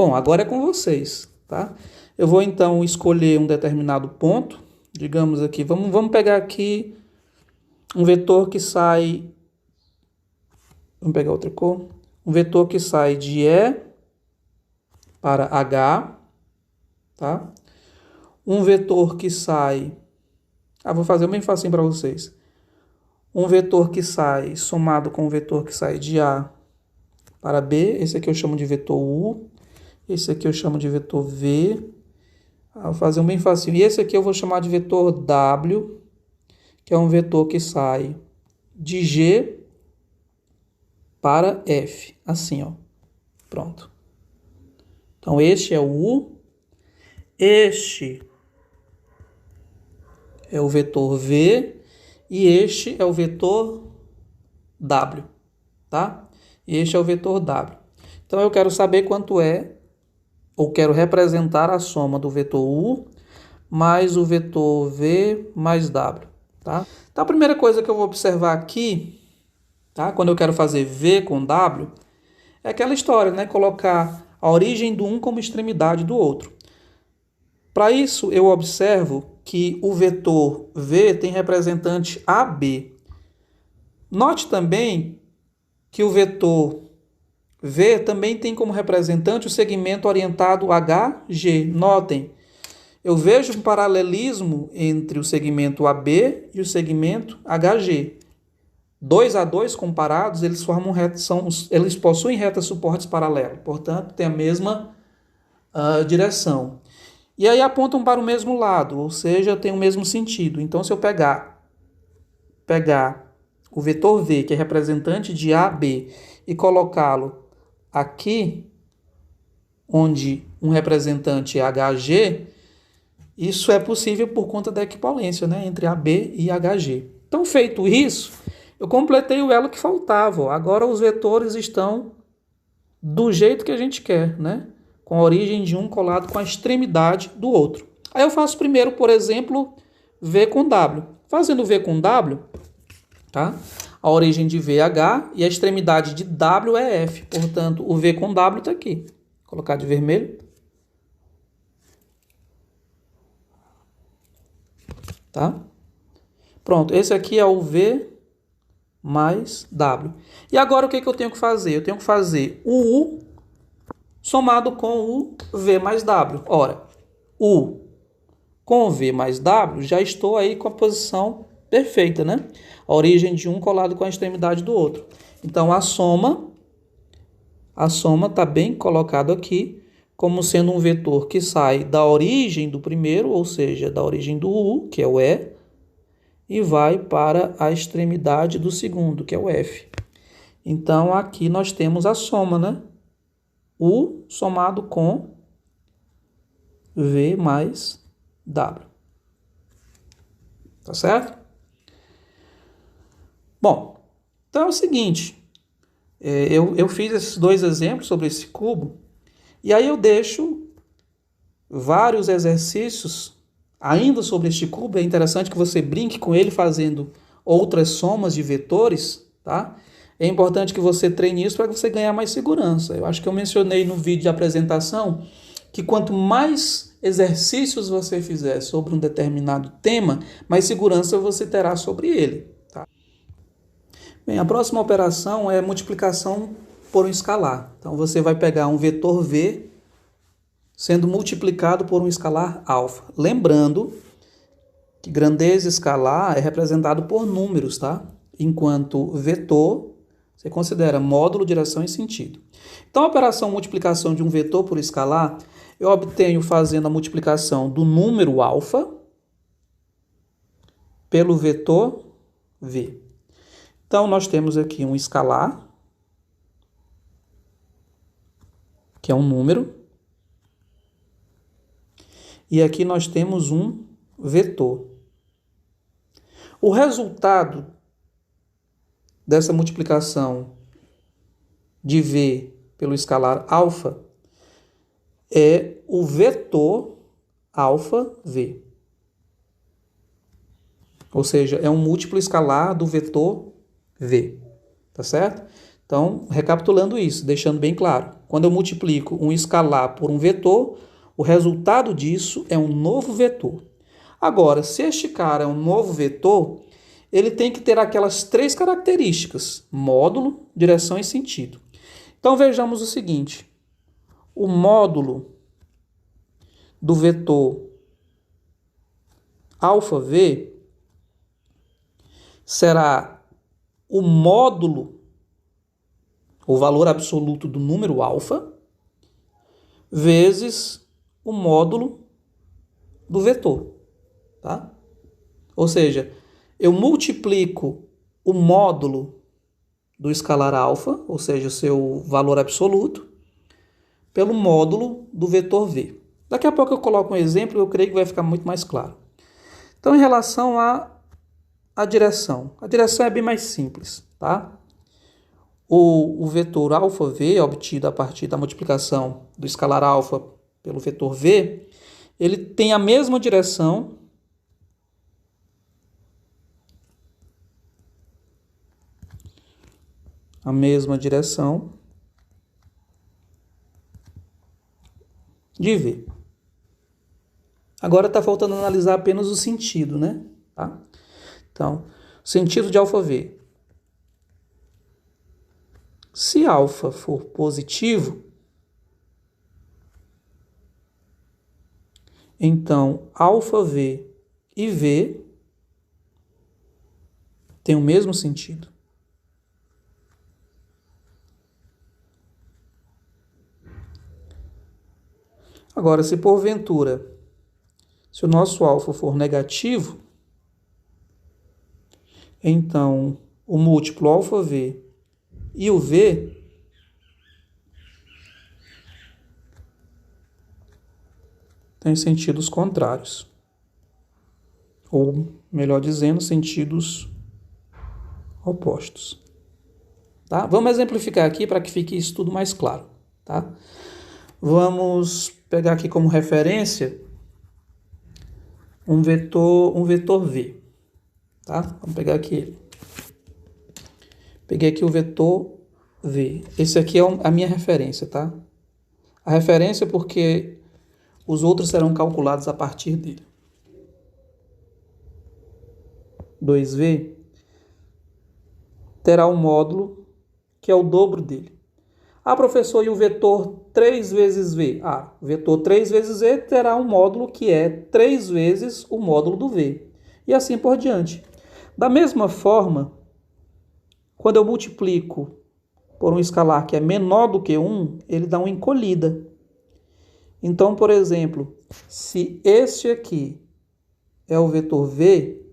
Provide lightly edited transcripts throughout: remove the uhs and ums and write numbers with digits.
Bom, agora é com vocês, tá? Eu vou então escolher um determinado ponto, digamos aqui, vamos pegar aqui um vetor que sai, vamos pegar outra cor, um vetor que sai de E para H, tá? Um vetor que sai, vou fazer bem facinho para vocês. Um vetor que sai somado com um vetor que sai de A para B, esse aqui eu chamo de vetor U, esse aqui eu chamo de vetor V, vou fazer um bem facinho. E esse aqui eu vou chamar de vetor W, que é um vetor que sai de G para F, assim, ó. Pronto. Então, este é o U, este é o vetor V e este é o vetor W, tá? E este é o vetor W. Então, eu quero saber quanto é, ou quero representar a soma do vetor U mais o vetor V mais W, tá? Então, a primeira coisa que eu vou observar aqui, tá? Quando eu quero fazer V com W, é aquela história, né? Colocar a origem do um como extremidade do outro. Para isso, eu observo que o vetor V tem representante AB. Note também que o vetor V também tem como representante o segmento orientado HG. Notem, eu vejo um paralelismo entre o segmento AB e o segmento HG. 2 a 2 comparados, eles formam eles possuem retas suportes paralelos, portanto, tem a mesma direção. E aí apontam para o mesmo lado, ou seja, tem o mesmo sentido. Então, se eu pegar o vetor V, que é representante de AB, e colocá-lo aqui, onde um representante é HG, isso é possível por conta da equivalência, né, entre AB e HG. Então, feito isso, eu completei o elo que faltava. Agora os vetores estão do jeito que a gente quer, né? Com a origem de um colado com a extremidade do outro. Aí eu faço primeiro, por exemplo, V com W. Fazendo V com W, tá? A origem de V é H e a extremidade de W é F. Portanto, o V com W está aqui. Vou colocar de vermelho. Tá? Pronto, esse aqui é o V mais W. E agora o que eu tenho que fazer? Eu tenho que fazer o U somado com o V mais W. Ora, U com V mais W, já estou aí com a posição perfeita, né? A origem de um colado com a extremidade do outro. Então, a soma está bem colocado aqui, como sendo um vetor que sai da origem do primeiro, ou seja, da origem do U, que é o E, e vai para a extremidade do segundo, que é o F. Então, aqui nós temos a soma, né? U somado com V mais W. Tá certo? Bom, então é o seguinte. Eu fiz esses dois exemplos sobre esse cubo. E aí eu deixo vários exercícios ainda sobre este cubo. É interessante que você brinque com ele fazendo outras somas de vetores, tá? É importante que você treine isso para você ganhar mais segurança. Eu acho que eu mencionei no vídeo de apresentação que quanto mais exercícios você fizer sobre um determinado tema, mais segurança você terá sobre ele. Tá? Bem, a próxima operação é multiplicação por um escalar. Então você vai pegar um vetor V sendo multiplicado por um escalar alfa. Lembrando que grandeza escalar é representado por números, tá? Enquanto vetor você considera módulo, direção e sentido. Então, a operação multiplicação de um vetor por escalar, eu obtenho fazendo a multiplicação do número alfa pelo vetor V. Então, nós temos aqui um escalar, que é um número, e aqui nós temos um vetor. O resultado dessa multiplicação de V pelo escalar alfa é o vetor alfa V. Ou seja, é um múltiplo escalar do vetor V. Tá certo? Então, recapitulando isso, deixando bem claro. Quando eu multiplico um escalar por um vetor, o resultado disso é um novo vetor. Agora, se este cara é um novo vetor, ele tem que ter aquelas três características: módulo, direção e sentido. Então, vejamos o seguinte. O módulo do vetor αv será o módulo, o valor absoluto do número alfa, vezes o módulo do vetor, tá? Ou seja, eu multiplico o módulo do escalar alfa, ou seja, o seu valor absoluto, pelo módulo do vetor v. Daqui a pouco eu coloco um exemplo e eu creio que vai ficar muito mais claro. Então, em relação à direção, a direção é bem mais simples, tá? O vetor αv, obtido a partir da multiplicação do escalar alfa pelo vetor v, ele tem a mesma direção de v. Agora está faltando analisar apenas o sentido, né? Tá? Então, sentido de αv. Se alfa for positivo, então αv e v têm o mesmo sentido. Agora, se porventura, se o nosso alfa for negativo, então o múltiplo αv e o v têm sentidos contrários. Ou, melhor dizendo, sentidos opostos. Tá? Vamos exemplificar aqui para que fique isso tudo mais claro. Tá? Vamos pegar aqui como referência um vetor v. Tá? Vamos pegar aqui ele. Peguei aqui o vetor v. Esse aqui é a minha referência, tá? A referência porque os outros serão calculados a partir dele. 2v terá um módulo que é o dobro dele. Ah, professor, e o vetor 3 vezes v? Ah, o vetor 3 vezes v terá um módulo que é 3 vezes o módulo do v. E assim por diante. Da mesma forma, quando eu multiplico por um escalar que é menor do que 1, ele dá uma encolhida. Então, por exemplo, se este aqui é o vetor v,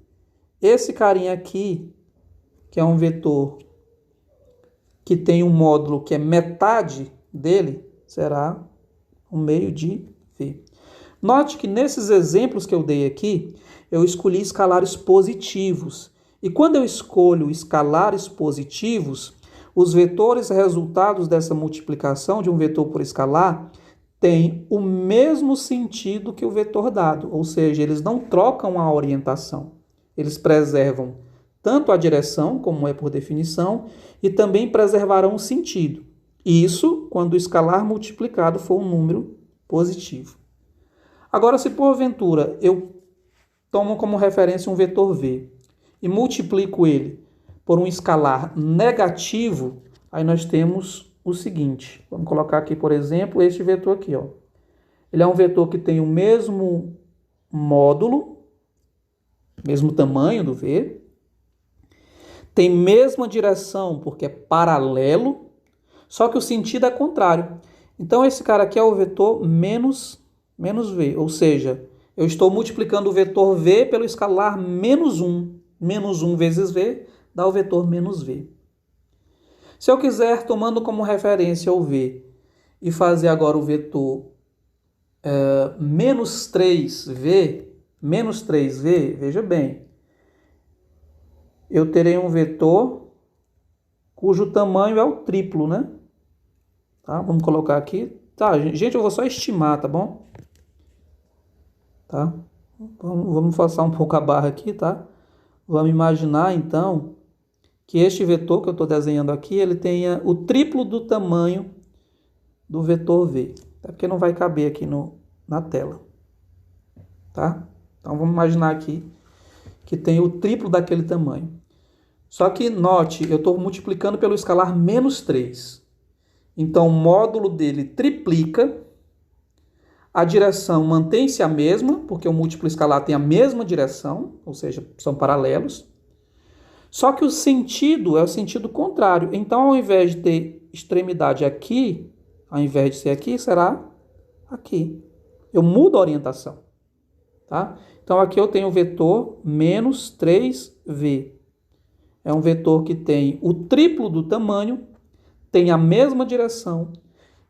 esse carinha aqui, que é um vetor que tem um módulo que é metade dele, será um meio de v. Note que nesses exemplos que eu dei aqui, eu escolhi escalares positivos. E quando eu escolho escalares positivos, os vetores resultados dessa multiplicação de um vetor por escalar têm o mesmo sentido que o vetor dado, ou seja, eles não trocam a orientação. Eles preservam tanto a direção, como é por definição, e também preservarão o sentido. Isso quando o escalar multiplicado for um número positivo. Agora, se porventura eu tomo como referência um vetor v e multiplico ele por um escalar negativo, aí nós temos o seguinte. Vamos colocar aqui, por exemplo, este vetor aqui. Ó. Ele é um vetor que tem o mesmo módulo, mesmo tamanho do v, tem mesma direção, porque é paralelo, só que o sentido é contrário. Então, esse cara aqui é o vetor menos v, ou seja, eu estou multiplicando o vetor v pelo escalar menos 1. Menos 1 vezes v dá o vetor menos v. Se eu quiser, tomando como referência o v, e fazer agora o vetor menos 3v, veja bem, eu terei um vetor cujo tamanho é o triplo, né? Tá? Vamos colocar aqui. Tá, gente, eu vou só estimar, tá bom? Tá? Vamos forçar um pouco a barra aqui, tá? Vamos imaginar, então, que este vetor que eu estou desenhando aqui, ele tenha o triplo do tamanho do vetor V. É porque não vai caber aqui na tela. Tá? Então, vamos imaginar aqui que tem o triplo daquele tamanho. Só que, note, eu estou multiplicando pelo escalar menos 3. Então, o módulo dele triplica. A direção mantém-se a mesma, porque o múltiplo escalar tem a mesma direção, ou seja, são paralelos. Só que o sentido é o sentido contrário. Então, ao invés de ter extremidade aqui, ao invés de ser aqui, será aqui. Eu mudo a orientação. Tá? Então, aqui eu tenho o vetor menos 3V. É um vetor que tem o triplo do tamanho, tem a mesma direção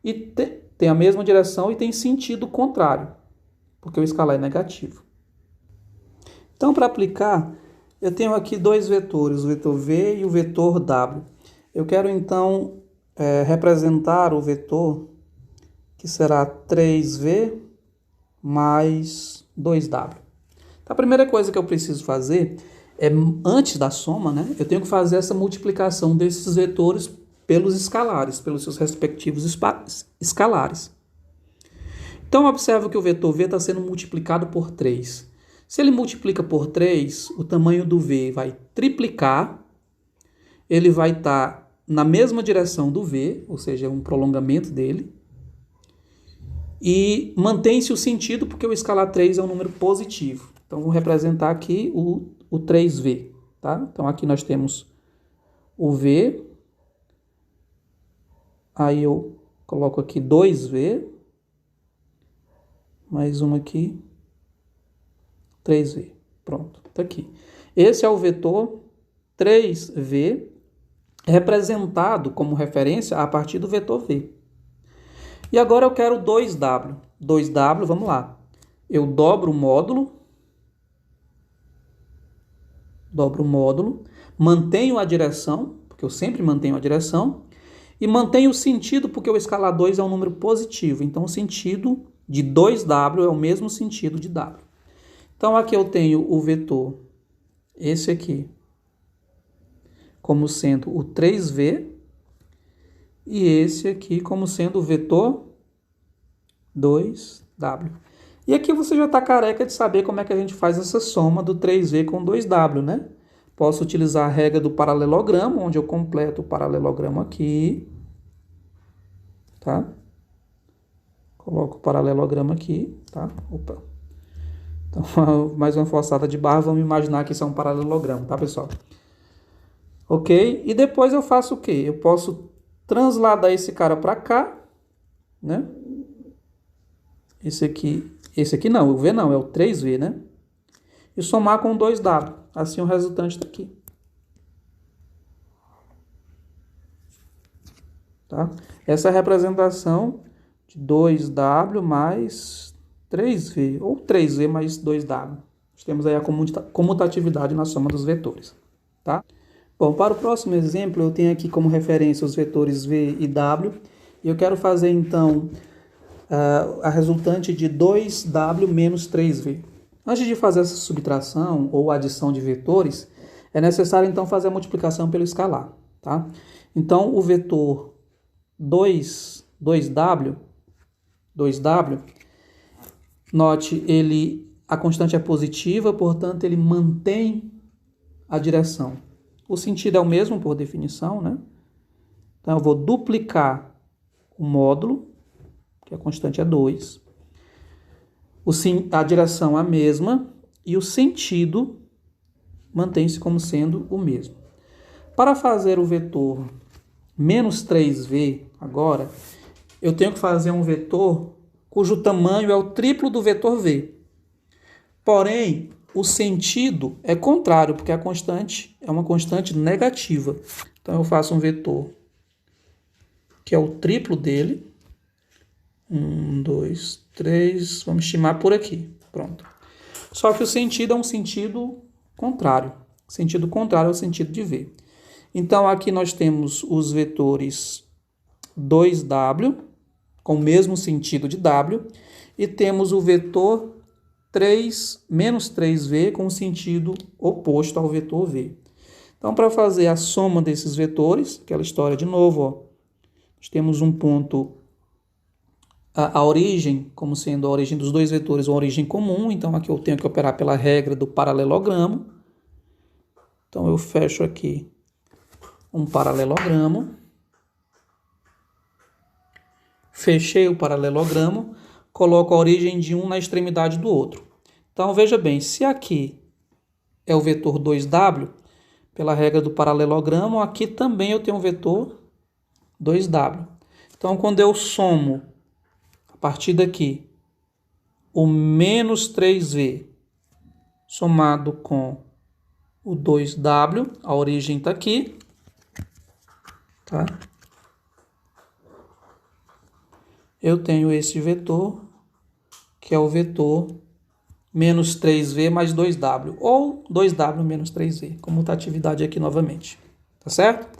e tem a mesma direção e tem sentido contrário, porque o escalar é negativo. Então, para aplicar, eu tenho aqui dois vetores, o vetor V e o vetor W. Eu quero, então, representar o vetor que será 3V mais 2W. Então, a primeira coisa que eu preciso fazer é, antes da soma, né, eu tenho que fazer essa multiplicação desses vetores pelos escalares, pelos seus respectivos escalares. Então, observa que o vetor V está sendo multiplicado por 3. Se ele multiplica por 3, o tamanho do V vai triplicar, ele vai estar na mesma direção do V, ou seja, é um prolongamento dele, e mantém-se o sentido porque o escalar 3 é um número positivo. Então, vou representar aqui o 3V. Tá? Então, aqui nós temos o V, aí eu coloco aqui 2V, mais um aqui, 3V. Pronto, está aqui. Esse é o vetor 3V, representado como referência a partir do vetor V. E agora eu quero 2W. 2W, vamos lá. Eu dobro o módulo, mantenho a direção, porque eu sempre mantenho a direção, e mantenho o sentido, porque o escalar 2 é um número positivo. Então, o sentido de 2W é o mesmo sentido de W. Então, aqui eu tenho o vetor, esse aqui, como sendo o 3V, e esse aqui como sendo o vetor 2W. E aqui você já está careca de saber como é que a gente faz essa soma do 3V com 2W, né? Posso utilizar a regra do paralelogramo, onde eu completo o paralelogramo aqui. Tá? Coloco o paralelogramo aqui, tá? Opa. Então, mais uma forçada de barra, vamos imaginar que isso é um paralelogramo, tá, pessoal? Ok? E depois eu faço o quê? Eu posso transladar esse cara para cá, né? Esse aqui não, o V não, é o 3V, né? E somar com 2W. Assim o resultante está aqui. Tá? Essa é a representação de 2W mais 3V, ou 3V mais 2W. Nós temos aí a comutatividade na soma dos vetores. Tá? Bom, para o próximo exemplo, eu tenho aqui como referência os vetores V e W. E eu quero fazer, então, a resultante de 2W menos 3V. Antes de fazer essa subtração ou adição de vetores, é necessário, então, fazer a multiplicação pelo escalar. Tá? Então, o vetor 2W, note, a constante é positiva, portanto, ele mantém a direção. O sentido é o mesmo, por definição, né? Então, eu vou duplicar o módulo, que a constante é 2. A direção é a mesma e o sentido mantém-se como sendo o mesmo. Para fazer o vetor menos 3V agora, eu tenho que fazer um vetor cujo tamanho é o triplo do vetor V. Porém, o sentido é contrário, porque a constante é uma constante negativa. Então, eu faço um vetor que é o triplo dele. 1, 2, 3, vamos estimar por aqui. Pronto. Só que o sentido é um sentido contrário. O sentido contrário é o sentido de V. Então, aqui nós temos os vetores 2W, com o mesmo sentido de W, e temos o vetor menos 3V com o sentido oposto ao vetor V. Então, para fazer a soma desses vetores, aquela história de novo, ó, nós temos um ponto, a origem, como sendo a origem dos dois vetores, uma origem comum, então aqui eu tenho que operar pela regra do paralelogramo. Então, eu fecho aqui um paralelogramo. Fechei o paralelogramo, coloco a origem de um na extremidade do outro. Então, veja bem, se aqui é o vetor 2W, pela regra do paralelogramo, aqui também eu tenho um vetor 2W. Então, quando eu somo, a partir daqui, o menos 3V somado com o 2W, a origem está aqui, tá? Eu tenho esse vetor, que é o vetor menos 3V mais 2W, ou 2W menos 3V, como está a atividade aqui novamente, tá certo?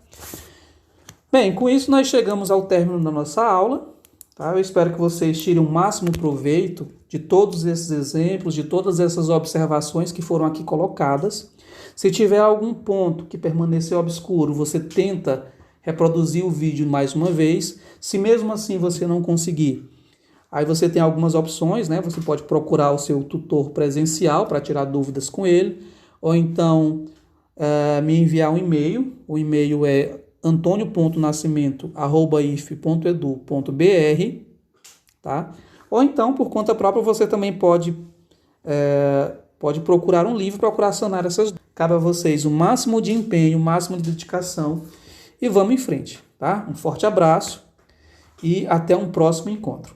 Bem, com isso nós chegamos ao término da nossa aula, tá? Eu espero que vocês tirem o máximo proveito de todos esses exemplos, de todas essas observações que foram aqui colocadas. Se tiver algum ponto que permaneceu obscuro, você tenta reproduzir o vídeo mais uma vez. Se mesmo assim você não conseguir, aí você tem algumas opções, né? Você pode procurar o seu tutor presencial para tirar dúvidas com ele, ou então me enviar um e-mail. O e-mail é antonio.nascimento@if.edu.br, tá? Ou então, por conta própria, você também pode procurar um livro para procurar sanar essas dúvidas. Cabe a vocês o máximo de empenho, o máximo de dedicação e vamos em frente, tá? Um forte abraço e até um próximo encontro.